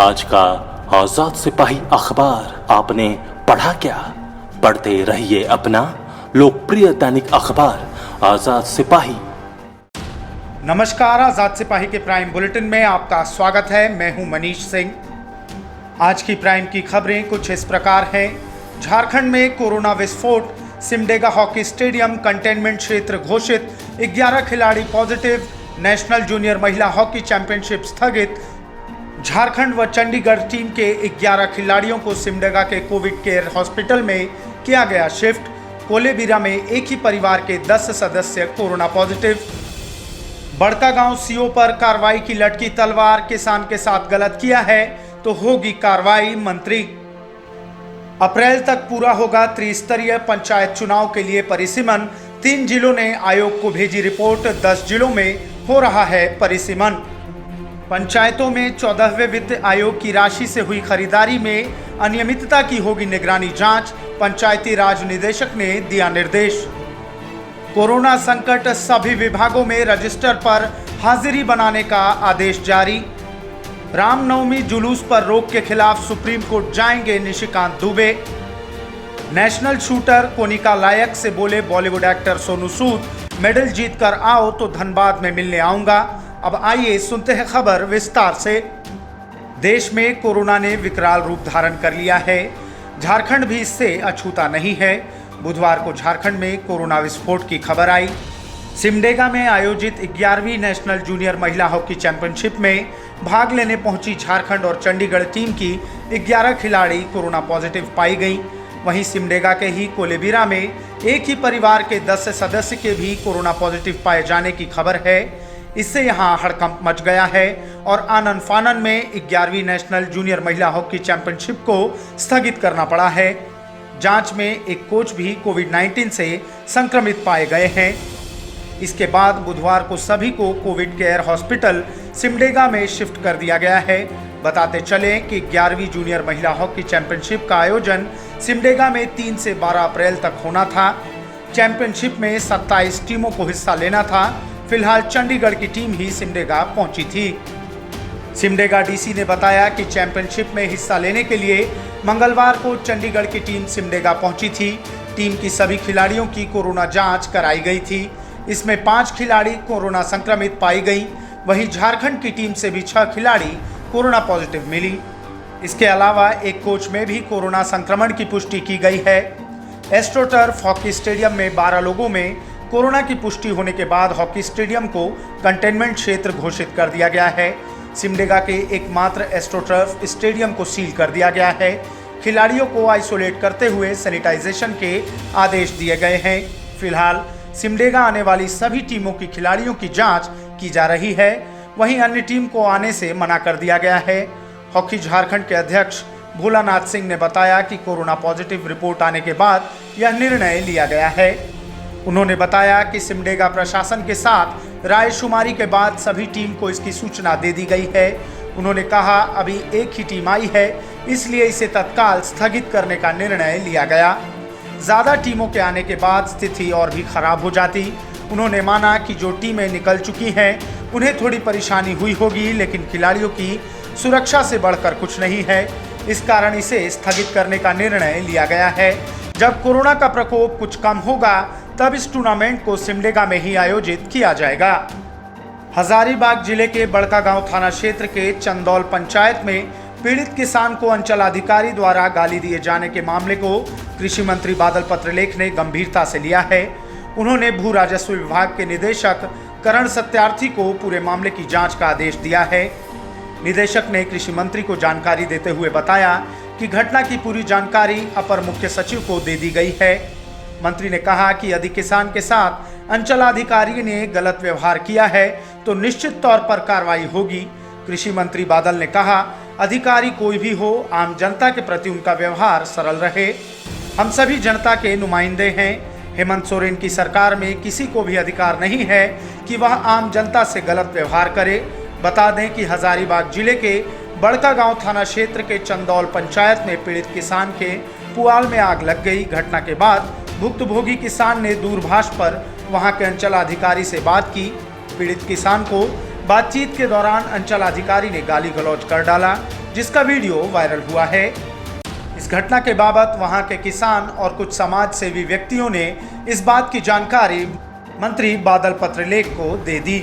आज का आजाद सिपाही अखबार आपने पढ़ा क्या? पढ़ते रहिए अपना लोकप्रिय दैनिक अखबार आजाद सिपाही। नमस्कार, आजाद सिपाही के प्राइम बुलेटिन में आपका स्वागत है। मैं हूं मनीष सिंह। आज की प्राइम की खबरें कुछ इस प्रकार हैं। झारखंड में कोरोना विस्फोट, सिमडेगा हॉकी स्टेडियम कंटेनमेंट क्षेत्र घोषित, 11 खिलाड़ी पॉजिटिव, नेशनल जूनियर महिला हॉकी चैंपियनशिप स्थगित। झारखंड व चंडीगढ़ टीम के 11 खिलाड़ियों को सिमडेगा के कोविड केयर हॉस्पिटल में किया गया शिफ्ट। कोलेबिरा में एक ही परिवार के 10 सदस्य कोरोना पॉजिटिव। बड़कागांव सीओ पर कार्रवाई की लटकी तलवार, किसान के साथ गलत किया है तो होगी कार्रवाई, मंत्री। अप्रैल तक पूरा होगा त्रिस्तरीय पंचायत चुनाव के लिए परिसीमन। 3 जिलों ने आयोग को भेजी रिपोर्ट, 10 जिलों में हो रहा है परिसीमन। पंचायतों में 14वें वित्त आयोग की राशि से हुई खरीदारी में अनियमितता की होगी निगरानी जांच, पंचायती राज निदेशक ने दिया निर्देश। कोरोना संकट, सभी विभागों में रजिस्टर पर हाजिरी बनाने का आदेश जारी। रामनवमी जुलूस पर रोक के खिलाफ सुप्रीम कोर्ट जाएंगे निशिकांत दुबे। नेशनल शूटर कोनिका लायक से बोले बॉलीवुड एक्टर सोनू सूद, मेडल जीत कर आओ तो धनबाद में मिलने आऊंगा। अब आइए सुनते हैं खबर विस्तार से। देश में कोरोना ने विकराल रूप धारण कर लिया है। झारखंड भी इससे अछूता नहीं है। बुधवार को झारखंड में कोरोना विस्फोट की खबर आई। सिमडेगा में आयोजित 11वीं नेशनल जूनियर महिला हॉकी चैंपियनशिप में भाग लेने पहुंची झारखंड और चंडीगढ़ टीम की 11 खिलाड़ी कोरोना पॉजिटिव पाई गई। वहीं सिमडेगा के ही कोलेबिरा में एक ही परिवार के 10 सदस्य के भी कोरोना पॉजिटिव पाए जाने की खबर है। इससे यहां हड़कंप मच गया है और आनन फानन में 11वीं नेशनल जूनियर महिला हॉकी चैंपियनशिप को स्थगित करना पड़ा है। जांच में एक कोच भी कोविड-19 से संक्रमित पाए गए हैं। इसके बाद बुधवार को सभी को कोविड केयर हॉस्पिटल सिमडेगा में शिफ्ट कर दिया गया है। बताते चलें कि 11वीं जूनियर महिला हॉकी चैंपियनशिप का आयोजन सिमडेगा में 3 से 12 अप्रैल तक होना था। चैंपियनशिप में 27 टीमों को हिस्सा लेना था। फिलहाल चंडीगढ़ की टीम ही सिमडेगा पहुंची थी। सिमडेगा डीसी ने बताया कि चैंपियनशिप में हिस्सा लेने के लिए मंगलवार को चंडीगढ़ की टीम सिमडेगा पहुंची थी। टीम की सभी खिलाड़ियों की कोरोना जांच कराई गई थी। इसमें 5 खिलाड़ी कोरोना संक्रमित पाई गई। वहीं झारखंड की टीम से भी 6 खिलाड़ी कोरोना पॉजिटिव मिली। इसके अलावा एक कोच में भी कोरोना संक्रमण की पुष्टि की गई है। एस्ट्रोटर्फ हॉकी स्टेडियम में 12 लोगों में कोरोना की पुष्टि होने के बाद हॉकी स्टेडियम को कंटेनमेंट क्षेत्र घोषित कर दिया गया है। सिमडेगा के एकमात्र एस्ट्रोटर्फ स्टेडियम को सील कर दिया गया है। खिलाड़ियों को आइसोलेट करते हुए सैनिटाइजेशन के आदेश दिए गए हैं। फिलहाल सिमडेगा आने वाली सभी टीमों की खिलाड़ियों की जांच की जा रही है। वहीं अन्य टीम को आने से मना कर दिया गया है। हॉकी झारखंड के अध्यक्ष भोलानाथ सिंह ने बताया कि कोरोना पॉजिटिव रिपोर्ट आने के बाद यह निर्णय लिया गया है। उन्होंने बताया कि सिमडेगा प्रशासन के साथ रायशुमारी के बाद सभी टीम को इसकी सूचना दे दी गई है। उन्होंने कहा, अभी एक ही टीम आई है, इसलिए इसे तत्काल स्थगित करने का निर्णय लिया गया। ज़्यादा टीमों के आने के बाद स्थिति और भी खराब हो जाती। उन्होंने माना कि जो टीमें निकल चुकी हैं उन्हें थोड़ी परेशानी हुई होगी, लेकिन खिलाड़ियों की सुरक्षा से बढ़कर कुछ नहीं है। इस कारण इसे स्थगित करने का निर्णय लिया गया है। जब कोरोना का प्रकोप कुछ कम होगा तब इस टूर्नामेंट को सिमडेगा में ही आयोजित किया जाएगा। हजारीबाग जिले के बड़कागांव थाना क्षेत्र के चंदौल पंचायत में पीड़ित किसान को अंचलाधिकारी द्वारा गाली दिए जाने के मामले को कृषि मंत्री बादल पत्रलेख ने गंभीरता से लिया है। उन्होंने भू राजस्व विभाग के निदेशक करण सत्यार्थी को पूरे मामले की जांच का आदेश दिया है। निदेशक ने कृषि मंत्री को जानकारी देते हुए बताया कि घटना की पूरी जानकारी अपर मुख्य सचिव को दे दी गई है। मंत्री ने कहा कि यदि किसान के साथ अंचलाधिकारी ने गलत व्यवहार किया है तो निश्चित तौर पर कार्रवाई होगी। कृषि मंत्री बादल ने कहा, अधिकारी कोई भी हो, आम जनता के प्रति उनका व्यवहार सरल रहे। हम सभी जनता के नुमाइंदे हैं। हेमंत सोरेन की सरकार में किसी को भी अधिकार नहीं है कि वह आम जनता से गलत व्यवहार करे। बता दें कि हजारीबाग जिले के बड़कागांव थाना क्षेत्र के चंदौल पंचायत में पीड़ित किसान के पुआल में आग लग गई। घटना के बाद भुक्तभोगी किसान ने दूरभाष पर वहां के अंचलाधिकारी से बात की। पीड़ित किसान को बातचीत के दौरान अंचलाधिकारी ने गाली गलौज कर डाला। जिसका वीडियो वायरल हुआ है। इस घटना के बाबत वहां के किसान और कुछ समाज सेवी व्यक्तियों ने इस बात की जानकारी मंत्री बादल पत्रलेख को दे दी।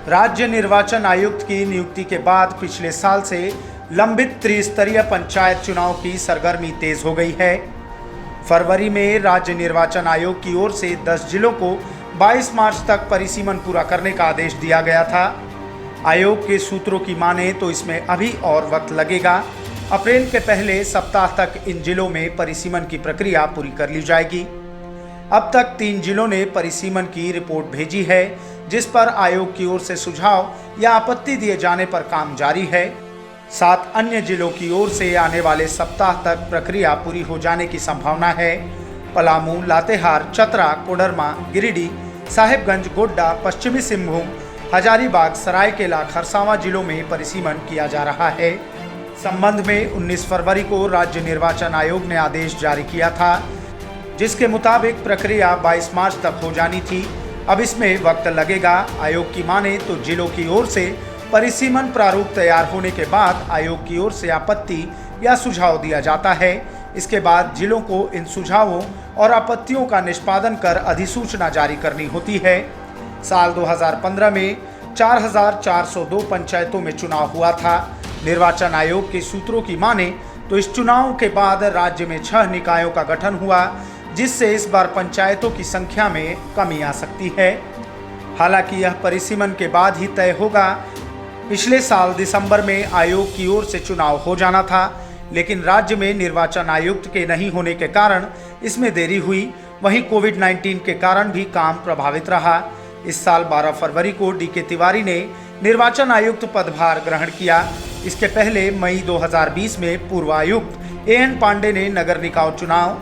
राज्य निर्वाचन आयुक्त की नियुक्ति के बाद पिछले साल से लंबित त्रिस्तरीय पंचायत चुनाव की सरगर्मी तेज हो गई है। फरवरी में राज्य निर्वाचन आयोग की ओर से 10 जिलों को 22 मार्च तक परिसीमन पूरा करने का आदेश दिया गया था। आयोग के सूत्रों की माने तो इसमें अभी और वक्त लगेगा। अप्रैल के पहले सप्ताह तक इन जिलों में परिसीमन की प्रक्रिया पूरी कर ली जाएगी। अब तक 3 जिलों ने परिसीमन की रिपोर्ट भेजी है, जिस पर आयोग की ओर से सुझाव या आपत्ति दिए जाने पर काम जारी है। 7 अन्य जिलों की ओर से आने वाले सप्ताह तक प्रक्रिया पूरी हो जाने की संभावना है। पलामू, लातेहार, चतरा, कोडरमा, गिरिडीह, साहेबगंज, गोड्डा, पश्चिमी सिंहभूम, हजारीबाग, सरायकेला, खरसावां जिलों में परिसीमन किया जा रहा है। संबंध में 19 फरवरी को राज्य निर्वाचन आयोग ने आदेश जारी किया था, जिसके मुताबिक प्रक्रिया 22 मार्च तक हो जानी थी। अब इसमें वक्त लगेगा। आयोग की माने तो जिलों की ओर से परिसीमन प्रारूप तैयार होने के बाद आयोग की ओर से आपत्ति या सुझाव दिया जाता है। इसके बाद जिलों को इन सुझावों और आपत्तियों का निष्पादन कर अधिसूचना जारी करनी होती है। साल 2015 में 4402 पंचायतों में चुनाव हुआ था। निर्वाचन आयोग के सूत्रों की माने तो इस चुनाव के बाद राज्य में 6 निकायों का गठन हुआ, जिससे इस बार पंचायतों की संख्या में कमी आ सकती है। हालांकि यह परिसीमन के बाद ही तय होगा। पिछले साल दिसंबर में आयोग की ओर से चुनाव हो जाना था, लेकिन राज्य में निर्वाचन आयुक्त के नहीं होने के कारण इसमें देरी हुई। वहीं कोविड-19 के कारण भी काम प्रभावित रहा। इस साल 12 फरवरी को डीके तिवारी ने निर्वाचन आयुक्त पदभार ग्रहण किया। इसके पहले मई 2020 में पूर्व आयुक्त एएन पांडे ने नगर निकाय चुनाव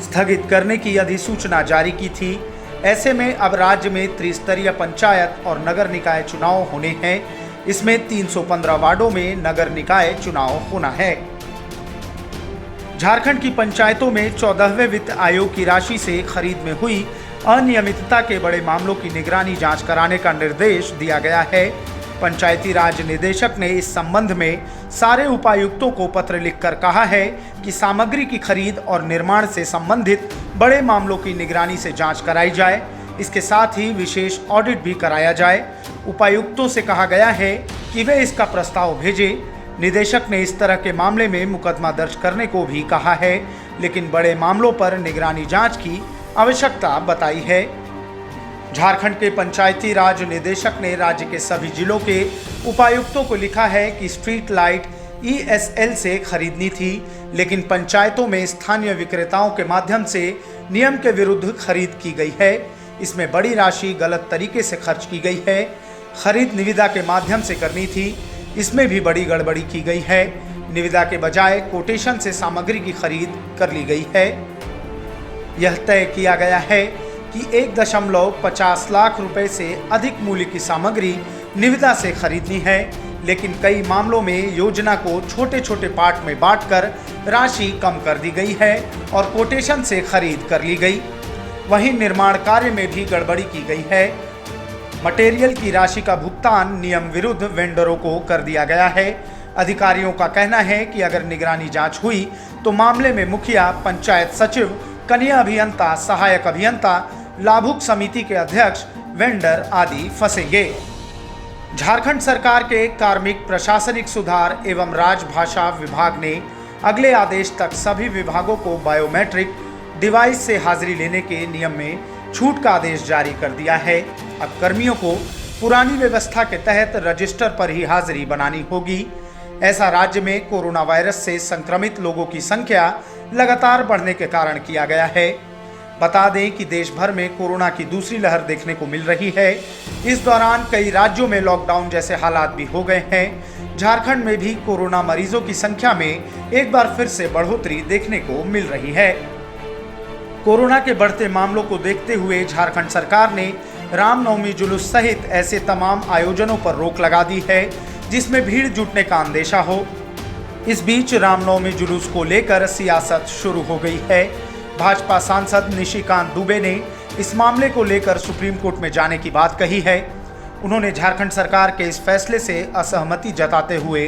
स्थगित करने की अधिसूचना जारी की थी। ऐसे में अब राज्य में त्रिस्तरीय पंचायत और नगर निकाय चुनाव होने हैं। इसमें 315 वार्डों में नगर निकाय चुनाव होना है। झारखंड की पंचायतों में 14वें वित्त आयोग की राशि से खरीद में हुई अनियमितता के बड़े मामलों की निगरानी जांच कराने का निर्देश दिया गया है। पंचायती राज निदेशक ने इस संबंध में सारे उपायुक्तों को पत्र लिखकर कहा है कि सामग्री की खरीद और निर्माण से संबंधित बड़े मामलों की निगरानी से जांच कराई जाए। इसके साथ ही विशेष ऑडिट भी कराया जाए। उपायुक्तों से कहा गया है कि वे इसका प्रस्ताव भेजें। निदेशक ने इस तरह के मामले में मुकदमा दर्ज करने को भी कहा है, लेकिन बड़े मामलों पर निगरानी जांच की आवश्यकता बताई है। झारखंड के पंचायती राज निदेशक ने राज्य के सभी जिलों के उपायुक्तों को लिखा है कि स्ट्रीट लाइट ESL से खरीदनी थी, लेकिन पंचायतों में स्थानीय विक्रेताओं के माध्यम से नियम के विरुद्ध खरीद की गई है। इसमें बड़ी राशि गलत तरीके से खर्च की गई है। खरीद निविदा के माध्यम से करनी थी, इसमें भी बड़ी गड़बड़ी की गई है। निविदा के बजाय कोटेशन से सामग्री की खरीद कर ली गई है। यह तय किया गया है कि 1.50 लाख रुपए से अधिक मूल्य की सामग्री निविदा से खरीदनी है, लेकिन कई मामलों में योजना को छोटे छोटे पार्ट में बांटकर राशि कम कर दी गई है और कोटेशन से खरीद कर ली गई। वहीं निर्माण कार्य में भी गड़बड़ी की गई है। मटेरियल की राशि का भुगतान नियम विरुद्ध वेंडरों को कर दिया गया है। अधिकारियों का कहना है कि अगर निगरानी जांच हुई तो मामले में मुखिया, पंचायत सचिव, कनीय अभियंता, सहायक अभियंता, लाभुक समिति के अध्यक्ष, वेंडर आदि फंसेंगे। झारखंड सरकार के कार्मिक प्रशासनिक सुधार एवं राजभाषा विभाग ने अगले आदेश तक सभी विभागों को बायोमेट्रिक डिवाइस से हाजिरी लेने के नियम में छूट का आदेश जारी कर दिया है। अब कर्मियों को पुरानी व्यवस्था के तहत रजिस्टर पर ही हाजिरी बनानी होगी। ऐसा राज्य में कोरोना वायरस से संक्रमित लोगों की संख्या लगातार बढ़ने के कारण किया गया है। बता दें कि देश भर में कोरोना की दूसरी लहर देखने को मिल रही है। इस दौरान कई राज्यों में लॉकडाउन जैसे हालात भी हो गए हैं। झारखंड में भी कोरोना मरीजों की संख्या में एक बार फिर से बढ़ोतरी देखने को मिल रही है। कोरोना के बढ़ते मामलों को देखते हुए झारखंड सरकार ने रामनवमी जुलूस सहित ऐसे तमाम आयोजनों पर रोक लगा दी है जिसमें भीड़ जुटने का अंदेशा हो। इस बीच रामनवमी जुलूस को लेकर सियासत शुरू हो गई है। भाजपा सांसद निशिकांत दुबे ने इस मामले को लेकर सुप्रीम कोर्ट में जाने की बात कही है। उन्होंने झारखंड सरकार के इस फैसले से असहमति जताते हुए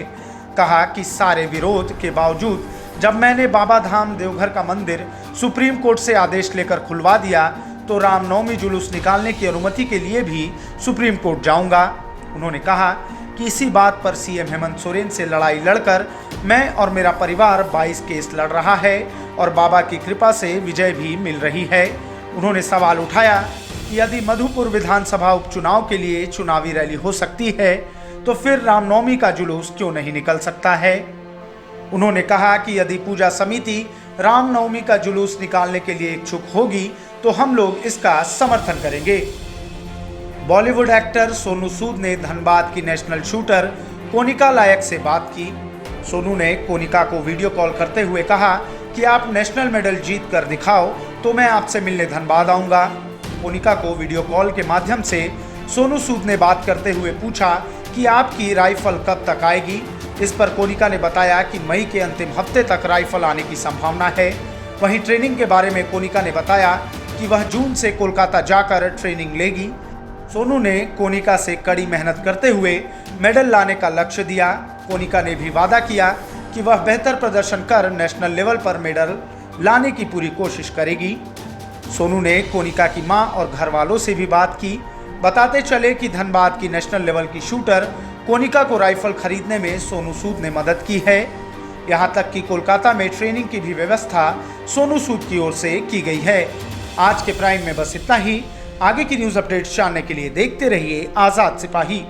कहा कि सारे विरोध के बावजूद जब मैंने बाबा धाम देवघर का मंदिर सुप्रीम कोर्ट से आदेश लेकर खुलवा दिया तो रामनवमी जुलूस निकालने की अनुमति के लिए भी सुप्रीम कोर्ट जाऊंगा। उन्होंने कहा कि इसी बात पर सीएम हेमंत सोरेन से लड़ाई लड़कर मैं और मेरा परिवार 22 केस लड़ रहा है और बाबा की कृपा से विजय भी मिल रही है। उन्होंने सवाल उठाया कि यदि मधुपुर विधानसभा उपचुनाव के लिए चुनावी रैली हो सकती है तो फिर रामनवमी का जुलूस क्यों नहीं निकल सकता है। उन्होंने कहा कि यदि पूजा समिति रामनवमी का जुलूस निकालने के लिए इच्छुक होगी तो हम लोग इसका समर्थन करेंगे। बॉलीवुड एक्टर सोनू सूद ने धनबाद की नेशनल शूटर कोनिका लायक से बात की। सोनू ने कोनिका को वीडियो कॉल करते हुए कहा कि आप नेशनल मेडल जीत कर दिखाओ तो मैं आपसे मिलने धनबाद आऊँगा। कोनिका को वीडियो कॉल के माध्यम से सोनू सूद ने बात करते हुए पूछा कि आपकी राइफल कब तक आएगी। इस पर कोनिका ने बताया कि मई के अंतिम हफ्ते तक राइफल आने की संभावना है। वहीं ट्रेनिंग के बारे में कोनिका ने बताया कि वह जून से कोलकाता जाकर ट्रेनिंग लेगी। सोनू ने कोनिका से कड़ी मेहनत करते हुए मेडल लाने का लक्ष्य दिया। कोनिका ने भी वादा किया कि वह बेहतर प्रदर्शन कर नेशनल लेवल पर मेडल लाने की पूरी कोशिश करेगी। सोनू ने कोनिका की मां और घर वालों से भी बात की। बताते चले कि धनबाद की नेशनल लेवल की शूटर कोनिका को राइफल खरीदने में सोनू सूद ने मदद की है। यहां तक कि कोलकाता में ट्रेनिंग की भी व्यवस्था सोनू सूद की ओर से की गई है। आज के प्राइम में बस इतना ही। आगे की न्यूज अपडेट्स जानने के लिए देखते रहिए आजाद सिपाही।